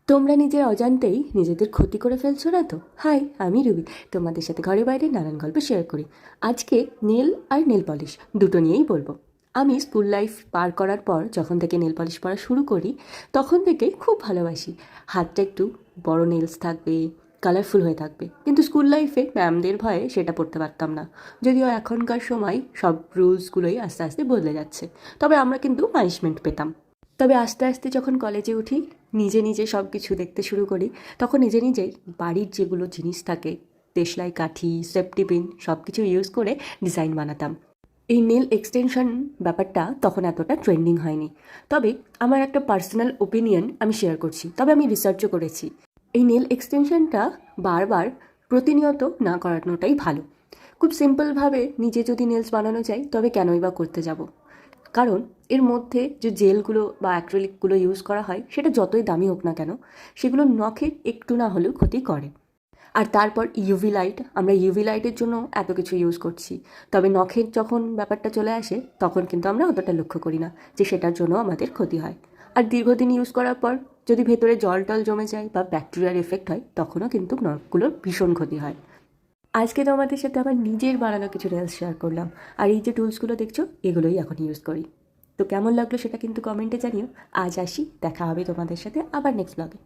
তোমরা নিজের অজান্তেই নিজেদের ক্ষতি করে ফেলছো না তো? হাই, আমি রুবি। তোমাদের সাথে ঘরে বাইরে নানান গল্প শেয়ার করি। আজকে নেল আর নেল পলিশ দুটো নিয়েই বলবো। আমি স্কুল লাইফ পার করার পর যখন থেকে নেল পলিশ পরা শুরু করি তখন থেকে খুব ভালোবাসি। হাতটা একটু বড় নেলস থাকবে, কালারফুল হয়ে থাকবে, কিন্তু স্কুল লাইফে ম্যামদের ভয়ে সেটা পড়তে পারতাম না। যদিও এখনকার সময় সব রুলসগুলোই আস্তে আস্তে বদলে যাচ্ছে, তবে আমরা কিন্তু পানিশমেন্ট পেতাম। তবে আস্তে আস্তে যখন কলেজে উঠি, নিজে নিজে সব কিছু দেখতে শুরু করি, তখন নিজে নিজেই বাড়ির যেগুলো জিনিস থাকে, দেশলাই কাঠি, সেফটি পিন, সব কিছু ইউজ করে ডিজাইন বানাতাম। এই নেল এক্সটেনশন ব্যাপারটা তখন এতটা ট্রেন্ডিং হয়নি, তবে আমার একটা পার্সোনাল ওপিনিয়ন আমি শেয়ার করছি, তবে আমি রিসার্চও করেছি। এই নেল এক্সটেনশনটা বারবার প্রতিনিয়ত না করানোটাই ভালো। খুব সিম্পলভাবে নিজে যদি নেলস বানানো যায় তবে কেনই বা করতে যাব। কারণ এর মধ্যে যে জেলগুলো বা অ্যাক্রিলিকগুলো ইউজ করা হয় সেটা যতই দামি হোক না কেন, সেগুলো নখের একটু না হলেও ক্ষতি করে। আর তারপর ইউভি লাইট, আমরা ইউভি লাইটের জন্য এত কিছু ইউজ করছি, তবে নখের যখন ব্যাপারটা চলে আসে তখন কিন্তু আমরা অতটা লক্ষ্য করি না যে সেটার জন্য আমাদের ক্ষতি হয়। আর দীর্ঘদিন ইউজ করার পর যদি ভেতরে জল টল জমে যায় বা ব্যাকটেরিয়ার এফেক্ট হয় তখনও কিন্তু নখগুলোর ভীষণ ক্ষতি হয়। আজকে তোমাদের সাথে আমার নিজের বানানো কিছু রিলস শেয়ার করলাম, আর এই যে টুলসগুলো দেখছো এগুলোই এখন ইউজ করি। তো কেমন লাগলো সেটা কিন্তু কমেন্টে জানিও। আজ আসি, দেখা হবে তোমাদের সাথে আবার নেক্সট ব্লগে।